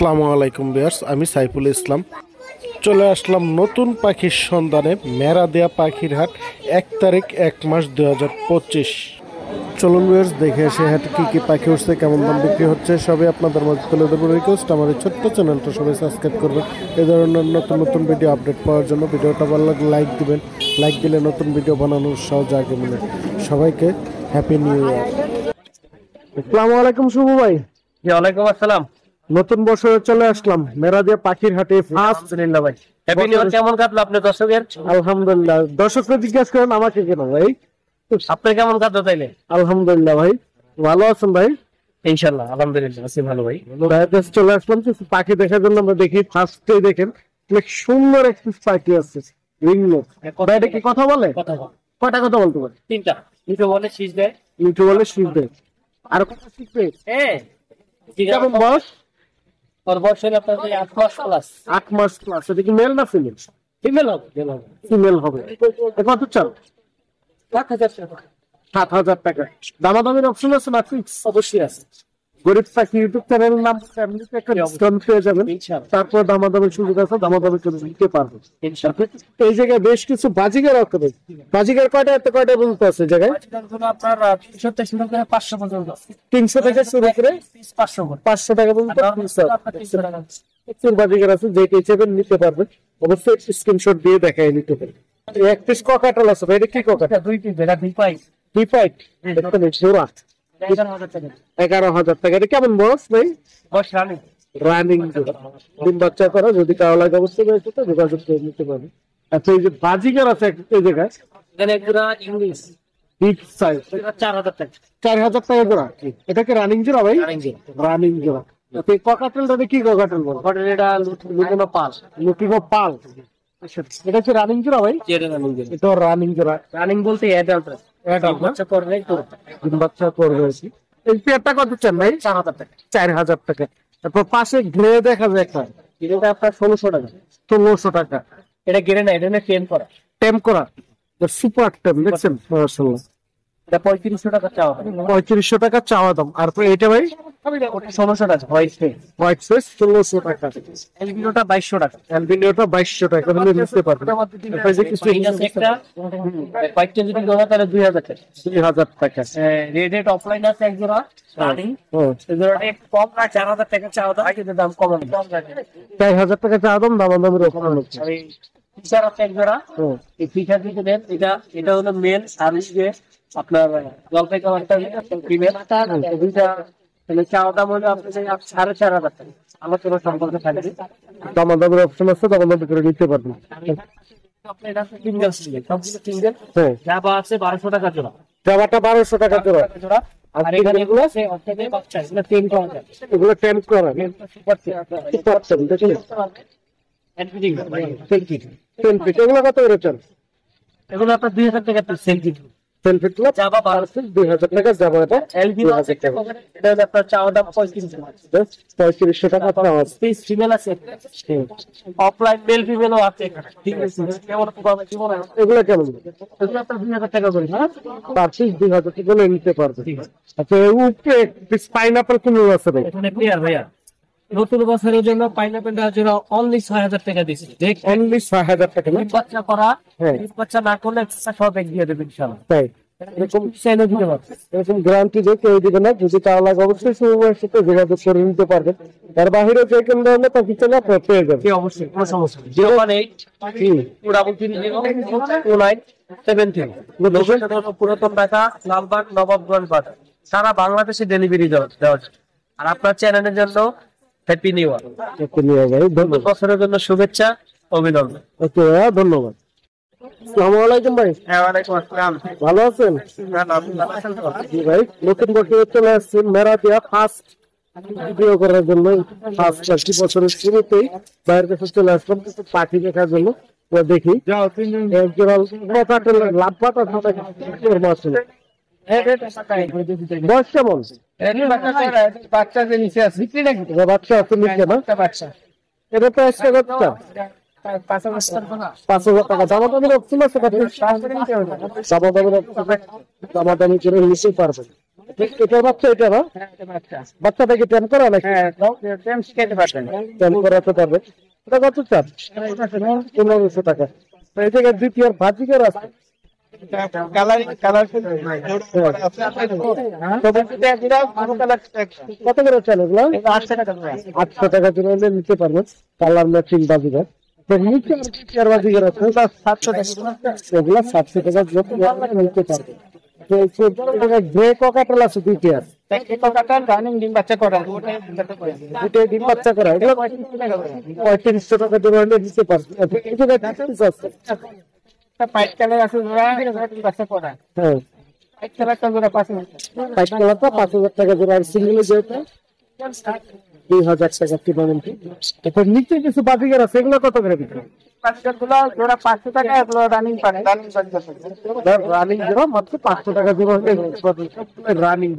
আসসালামু আলাইকুম ভিউয়ার্স, আমি সাইফুল ইসলাম। চলে আসলাম নতুন পাখির সন্ধানে। মেরাদিয়া পাখির হাট, 1 তারিখ 1 মাস 2025। চলুন ভিউয়ার্স, দেখে এসে হাটে কি কি পাখি উঠছে, কেমন দাম বিক্রি হচ্ছে, সবই আপনাদের মাঝে তুলে দেবো। রিকোয়েস্ট, আমার এই ছোট্ট চ্যানেলটা সবাই সাবস্ক্রাইব করবেন এই ধরনের নতুন নতুন ভিডিও আপডেট পাওয়ার জন্য। ভিডিওটা ভালো লাগলে লাইক দিবেন, লাইক দিলে নতুন ভিডিও বানানোর সহজ আগে মিলে। সবাইকে হ্যাপি নিউ ইয়ার। আসসালামু আলাইকুম শুভ ভাই। ওয়ালাইকুম আসসালাম। নতুন বছরে চলে আসলাম মেরাদিয়া পাখির হাটে। আলহামদুলিল্লাহ ভাই, হ্যাপি নিউ ইয়ার। কেমন কাটলো আপনার দর্শকের? আলহামদুলিল্লাহ। দর্শকরা জিজ্ঞেস করেন আমাকে কেন ভাই, আপনার কেমন কাটলো তাইলে? আলহামদুলিল্লাহ ভাই, ভালো আছেন ভাই? ইনশাআল্লাহ আলহামদুলিল্লাহ আছি ভালো ভাই। চলে আসলাম কিছু পাখি দেখার জন্য। আমরা দেখি ফার্স্টে দেখেন অনেক সুন্দর একটি পাখি আছে, রিংনেক। এটা কি কথা বলে? কথা বল। কয়টা কথা বলতে পারে? 3টা। দুটো বলে শীষ দেয়, দুটো বলে শীষ দেয়। আর কথা শিখবে? হ্যাঁ। কেমন বয়স? ওর বয়স হলো আপনার 8 মাস প্লাস। 8 মাস প্লাস। এটা কি মেল না ফিমেল? ফিমেল হবে। ফিমেল হবে। কত চাল? 7,000 টাকা। 7,000 টাকা। দামাদামির অপশন আছে না? ফিক্স অবশ্যই আছে। গরিব পাখি ইউটিউব চ্যানেল নাম ফ্যামিলিতে একটা ডিসকাউন্ট পেয়ে যাবেন। তারপর দামাদামির সুযোগ আছে, দামাদামি করে নিতে পারবেন ইনশাআল্লাহ। এই জায়গায় বেশ কিছু বাজিগার আছে। বাজিগার কয়টা এত কয়টা পর্যন্ত আছে জায়গায়? বাজিগারগুলো আপনার 300 থেকে শুরু করে 500 পর্যন্ত। 300 থেকে শুরু করে 500 করে। 500 টাকা পর্যন্ত প্রচুর বাজিগার আছে, যেটা ইচ্ছেবেন নিতে পারবেন। অবশ্যই স্ক্রিনশট দিয়ে দেখাই নিতে পারবেন। এক পিস ককাটেল আছে ভাই, এটা কি ককাটেল? 2 পিস, এটা 2 পাই। 2 পাইট। এটা জোড়া 11,000 টাকা। 11,000 টাকা। এটা কেমন বয়স ভাই? বয়স রানিং। রানিং ডিম বাচ্চা করা। যদি কারো লাগে অবশ্যই যোগাযোগ করে নিতে পারবে। আচ্ছা, এই যে বাজিগার আছে এই জায়গায়, এখানে একজোড়া ইংলিশ বিগ সাইজ, 4,000 টাকা। 4,000 টাকা জোড়া। এটা কি রানিং জোড়া ভাই? রানিং জি। রানিং জোড়া। এই ককাটেলটা কি ককাটেল বল? কটন, এটা লুটিনো পাল। লুটিনো পাল। এটা কি রানিং জোড়া ভাই? যেটা রানিং জি। এটা রানিং জোড়া। রানিং বলতে অ্যাডাল্ট। অ্যাডাল্ট বাচ্চা করবে তো ডিম বাচ্চা করবে। এই পেয়ারটা কত চান ভাই? 4,000 টাকা। 4,000 টাকা। তারপর পাশে গ্রে দেখা যায় একটা, এটা আপনার 1,600 টাকা। 1,600 টাকা। এটা গেরে না, এটা টেম করা। টেম করা সুপার টেম, দেখছেন? মাশাআল্লাহ। এটা 3500 টাকা চাওয়া। 3500 টাকা চাওয়া দাম। আর এটা ভাই? ওটা 1,600 টাকা। White face. হোয়াইট ফেস 1,600 টাকা। এলবিনোটা 2,200 টাকা। অ্যালবিনোটা 2,200 টাকা হলে নিতে পারবেন। তারপরে যে কিছু একটা হোয়াইট যদি জোড়া তাহলে 2,000 টাকা। 2,000 টাকা। রেড অফলাইন আছে এক জোড়া রানিং। এই জোড়াটা একটু কম না, 4,000 টাকা চাওয়া দাম, কিন্তু দাম কম না। 4,000 টাকা চাওয়া দাম, দামাদামির ওখানে হচ্ছে। আর এই ফিচার আছে এক জোড়া। এই ফিচার দিতে দেন। এটা হলো মেল, আর এই যে আপনার জলপাই কালারটা ফিমেল। দুইটা তাহলে চাওয়া দাম হলো আপনার 4,500 টাকা। আমার কোনো সম্পর্কে থাকবে। দামাদামির অপশন আছে, দামাদামি করে নিতে পারবেন। আপনার এটা সিঙ্গেল সিঙ্গেল, সবগুলো সিঙ্গেল। হ্যাঁ, জাবা আছে 1,200 টাকা জোড়া। জাবাটা 1,200 টাকা জোড়া। জোড়া। আর এখানে এগুলো আছে অর্ধেক বাচ্চা, এগুলো 10 করা যায়। এগুলো টেম করা। সুপার টেম, দেখছেন? এনফিডিং এগুলো কত করে চান? এগুলো আপনার 2,000 টাকা পিস সেল দিন। সেলফিটগুলো জাবা 1200। 2,000 টাকা। যাবো এটা এলবিনো আছে, এটা হলো আপনার চাওয়া দাম 3500 টাকা। 3,500 টাকা পাওয়া। পিস ফিমেল আছে একটা। অফলাইন মেল ফিমেলও আছে এখানে। ঠিক আছে, কেমন পাবে কি মনে হয়? এগুলো কেমন? এগুলো আপনার 2,000 টাকা করে। হ্যাঁ, পার পিস 2,000 টাকা করে নিতে পারবে। আচ্ছা, উপরে পাইনাপল কোন আছে ভাই? এখানে পেয়ার ভাইয়া নতুন বছরের জন্য পাইনাপেলটা জোড়া অনলি 6,000 টাকা দিচ্ছি। দেখ, অনলি 6,000 টাকা না? বাচ্চা করা। হ্যাঁ, বাচ্চা না করলে এক্সট্রা সব এক দিয়ে দেবেন ইনশাআল্লাহ। তাই এরকম চাইলে দিতে পারবে। এরকম গ্যারান্টি দিয়ে কেউ দিবে না। যদি চাও লাগে অবশ্যই সময়ের সাথে যোগাযোগ করে নিতে পারবেন। তার বাইরে যে কোনো ধরনের পাখি চাইলে আপনার পেয়ে যাবেন। জি, অবশ্যই, কোনো সমস্যা নেই। 018 233 লোকেশন হলো পুরাতন ঢাকা, লালবাগ, নবাবগঞ্জ বাজার। সারা বাংলাদেশে ডেলিভারি দেওয়া যায়। আর আপনার চ্যানেলের জন্য হ্যাপি নিউ ইয়ার। ভাই, নতুন বছরের জন্য শুভেচ্ছা, অভিনন্দন। ওকে, ধন্যবাদ। আসসালামু আলাইকুম ভাই। ওয়ালাইকুম আসসালাম। ভালো আছেন? জি ভাই, নতুন বছরে চলে আসছেন মেরাদিয়া ফার্স্ট ভিডিও করার জন্য। ফার্স্ট একটি বছরের শুরুতেই বাইরের কাছে চলে আসলাম কিছু পাখি দেখার জন্য। দেখি বয়স কেমন? বাচ্চা যে নিচে আছে বিক্রি নাকি? বাচ্চা আছে নিচে না? বাচ্চা এটা প্রাইস কতটা? 5,000 টাকা। দামাদামির অপশন আছে? দামাদামি করে নিতে পারবেন। এটার বাচ্চা এটা না? হ্যাঁ, এটা বাচ্চা। বাচ্চাটা কি টেম করা নাকি? হ্যাঁ, টেম শিখাইতে পারবেন। টেম করাতে পারবে। এটা কত চান? 1500 টাকা। তো এই জায়গায় দ্বিতীয় বাজিকার আছে। কালার কত করে চান এগুলো? 800 টাকা করে। 800 টাকা জন্য হলে নিতে পারবেন। কালার ম্যাচিং বাজিকার। তো নিচে আর কি আর বাজিকার আছে? 700 টাকা। এগুলা 700 টাকা জন্য নিতে পারবেন। তো এই গ্রে ককাটেল আছে দ্বিতীয়। রানিং ডিম বাচ্চা করা, ওটাই বাচ্চা করে। এটা ডিম বাচ্চা করা এগুলো 3500 টাকা জন্য হলে নিতে পারবেন। এই জায়গায় ডিসকাউন্ট আছে। পাইট কালার আছে জোড়া, ডিম বাচ্চা করা। হ্যাঁ, পাইট কালারটা জোড়া 5000 টাকা। পাইপ কালারটা 5000 টাকা জোড়া, আর সিঙ্গেল যেটা 2000 টাকা কিলোমিটার। এখন নিচে কিছু বাজিকার আছে, এগুলো কত করে বিক্রি? বাচ্চাগুলো জোড়া 500 টাকা, এগুলো রানিং পারে। রানিং জোড়া মাত্র 500 টাকা জোড়া হলে রানিং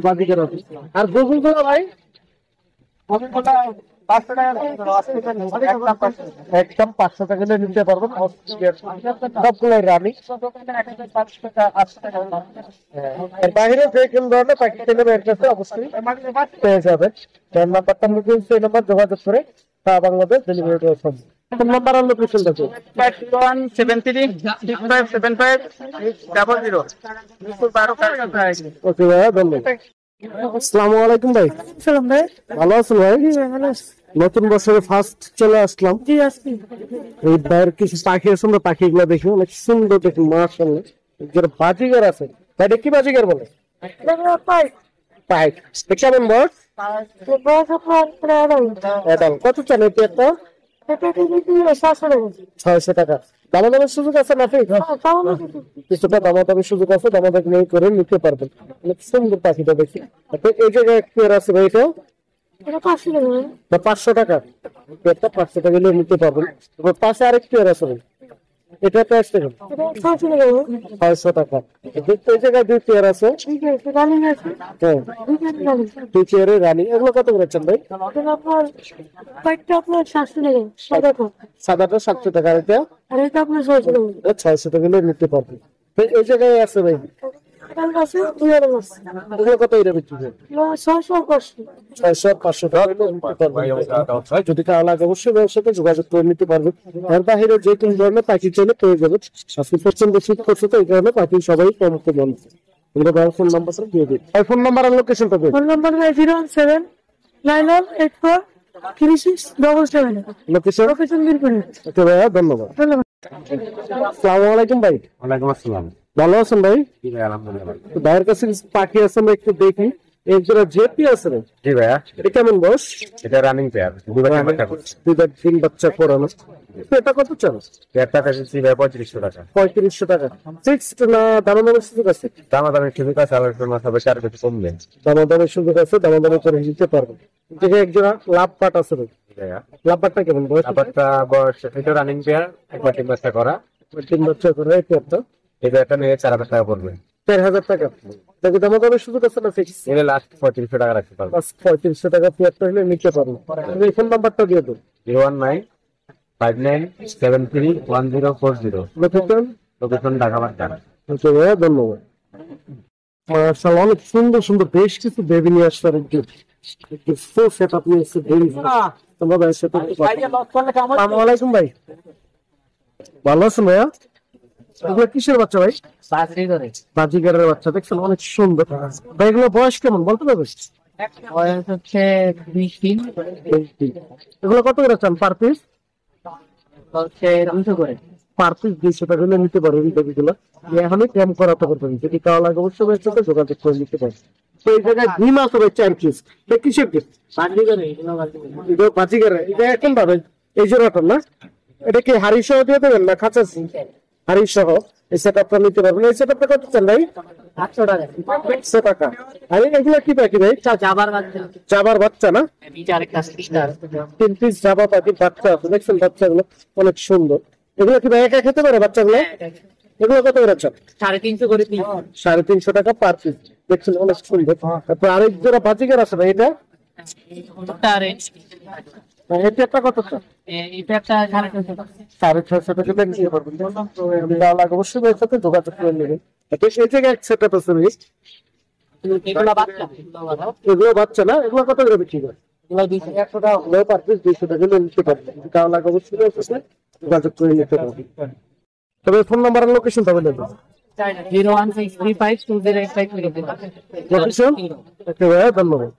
বাজিকার আছে। আর গোগুল গুলো ভাই ওগুলো 500 টাকা জোড়া আছে, একদম 500 টাকা। একদম 500 টাকা হলে নিতে পারবেন। সবগুলো রানিং। দোকানে 1500 টাকা, 800 টাকা। এর বাইরে যে কোন ধরনের পাখি চাইলে এর কাছে অবশ্যই পেয়ে যাবেন। তার নাম্বারটা মুখে সেই নাম্বার যোগাযোগ করে সারা বাংলাদেশ ডেলিভারি দেওয়া সম্ভব। কোন নাম্বার আর লোকেশনটা আছে? 5173 6575 00 মিরপুর 12 কারখানা। ওকে ভাই, ধন্যবাদ। আসসালামু আলাইকুম ভাই। সালাম ভাই। ভালো আছেন ভাই? নতুন বছরে ফার্স্ট চলে আসলাম। জি আসছি। এই বাইরের কিছু পাখি আছে, আমরা পাখিগুলো দেখি অনেক সুন্দর দেখি মাশাআল্লাহ। যারা বাজিগার আছে, ভাই এটা কি বাজিগার বলে? পাইক। কেমন বস? এডাল কত চান এই পেয়ারটা? 600 টাকা। দামাদামের সুযোগ আছে নাকি? কিছুটা দামাদামের সুযোগ আছে, দামাদামি নিয়ে করে নিতে পারবেন। অনেক সুন্দর পাখিটা দেখি। এই জায়গায় এক পেয়ার আছে ভাই, এটা 500 টাকা। পেয়ারটা 500 টাকা হলে নিতে পারবেন। এবার পাশে আরেক পেয়ার আছে ভাই, এটা প্রাইস দেখুন 600 টাকা। এই জায়গায় দুই পেয়ার আছে। হ্যাঁ, দুই পেয়ারের রানী। এগুলো কত করে চান ভাই? সাদাটা 700 টাকা, এটা 600 টাকা হলে নিতে পারবেন। এই জায়গায় আছে ভাই, এগুলো কত এটা বিক্রি করে? 600-500 টাকা হলে নিতে পারবেন। যদি কারো লাগে অবশ্যই ব্যবসার সাথে যোগাযোগ করে নিতে পারবেন। এর বাইরে যে কোনো ধরনের পাখি চাইলে পেয়ে যাবেন। আজকে প্রচন্ড শীত করছে, তো এই কারণে পাখি সবাই কম কম এগুলো ফোন নাম্বারটা দিয়ে দিন। ফোন নাম্বার আর লোকেশনটা দিন। Phone number 01791843677। লোকেশন লোকেশন মিরপুরে। ওকে ভাইয়া, ধন্যবাদ। ধন্যবাদ। আসসালামু আলাইকুম ভাই। ওয়ালাইকুম আসসালাম। ভালো আছেন ভাই? জি ভাই, আলহামদুলিল্লাহ। তো ভাইয়ের কাছে কিছু পাখি আছে, আমরা একটু দেখি। এই জোড়া জেপি আছে রে, জি ভাইয়া, এটা কেমন বস? এটা রানিং পেয়ার, দুবার বাচ্চা করছে। দুইটা তিন বাচ্চা করানো। তো এটা কত চান? পেয়ারটা পেয়েছি ভাই 3500 টাকা। 3500 টাকা। ফিক্সড না দামাদামের সুযোগ আছে? দামাদামি সুযোগ আছে, আলোচনা মাস হবে, 4 কিছু কমবে। দামাদামের সুযোগ আছে, দামাদামি করে নিতে পারবেন। দেখে একজোড়া লাভ পাট আছে রে, জি ভাইয়া, লাভ পাটটা কেমন বয়স? ব্যাপারটা বয়স, এটা রানিং পেয়ার, একবার তিন বাচ্চা করা। তিন বাচ্চা করে এই পেয়ারটা এই পেয়ারটা নিয়ে 4000 টাকা পড়বে। 4000 টাকা। দেখো দামাদামের সুযোগ আছে না? ফিক্স এলে লাস্ট 3500 টাকা রাখতে পারবো। 3500 টাকা পেয়ারটা হলে নিতে পারবেন। এই ফোন নাম্বারটা দিয়ে দেন। 01959731040। লোকেশন লোকেশন ঢাকা বাজার। ওকে ভাইয়া, ধন্যবাদ। মাশাআল্লাহ, অনেক সুন্দর সুন্দর বেশ কিছু বেবি নিয়ে আসছে। একটু ফুল সেট আপ নিয়ে এসছে বেবি। তোমরা ভাই সেট আপ। আসসালামু আলাইকুম ভাই। ভালো আছেন ভাইয়া? এগুলো কিসের বাচ্চা ভাই? চাকরি করে। বাজিগারের বাচ্চা, দেখছেন অনেক সুন্দর ভাই। এগুলো বয়স কেমন বলতে পারবে? বয়স হচ্ছে 20 দিন। এগুলো কত করে চান পার পিস? হচ্ছে 200 করে। পার পিস 200 টাকা হলে নিতে পারবেন বেবিগুলো। এখনই ক্যাম করাতে পারবেন। যদি কারো লাগে অবশ্যই ভাইয়ের সাথে যোগাযোগ করে নিতে পারবেন। তো এই জায়গায় ডিম আছে ভাই 4 পিস। এটা কিসের ডিম? চাকরি করে, এগুলো এটা বাজিগারের। এটা এখন পাবেন এই জোড়াটা না? এটা কি হাড়ি সহ দিয়ে দেবেন না খাঁচা হাড়ি সহ? এই সেট আপটা নিতে পারবেন। এই সেট আপটা কত চান ভাই? 800 টাকা। 800 টাকা। আর এগুলো কি পাখি ভাই? জাবার বাচ্চা। জাবার বাচ্চা না? এটা আরেকটা সিস্টার। 3 পিস জাবা পাখির বাচ্চা আছে, দেখছেন বাচ্চাগুলো অনেক সুন্দর। এগুলো কি ভাই একা খেতে পারে বাচ্চাগুলো? এগুলো কত করে চান? 350 করে পিস। 350 টাকা পার পিস, দেখছেন অনেক সুন্দর। তারপর আরেক জোড়া বাজিকার আছে ভাই, এটা এটা কত চান? এটা একটা 650 টাকা। 650 টাকা দিয়ে নিতে পারবেন। তো ভালো লাগে অবশ্যই ভাইয়ের সাথে যোগাযোগ করে নেবেন। এই জায়গায় এক সেট আপ আছে ভাই, এগুলো বাচ্চা এগুলো বাচ্চা না, এগুলো কত করে বিক্রি করে? এগুলো 100 টাকা লো পার পিস 200 টাকা করে নিতে পারবে, কারণ লাগে অবশ্যই আছে, যোগাযোগ করে নিতে পারবে। তবে ফোন নাম্বার আর লোকেশনটা বলে দেন। 016352085 লোকেশন? ওকে ভাই, ধন্যবাদ।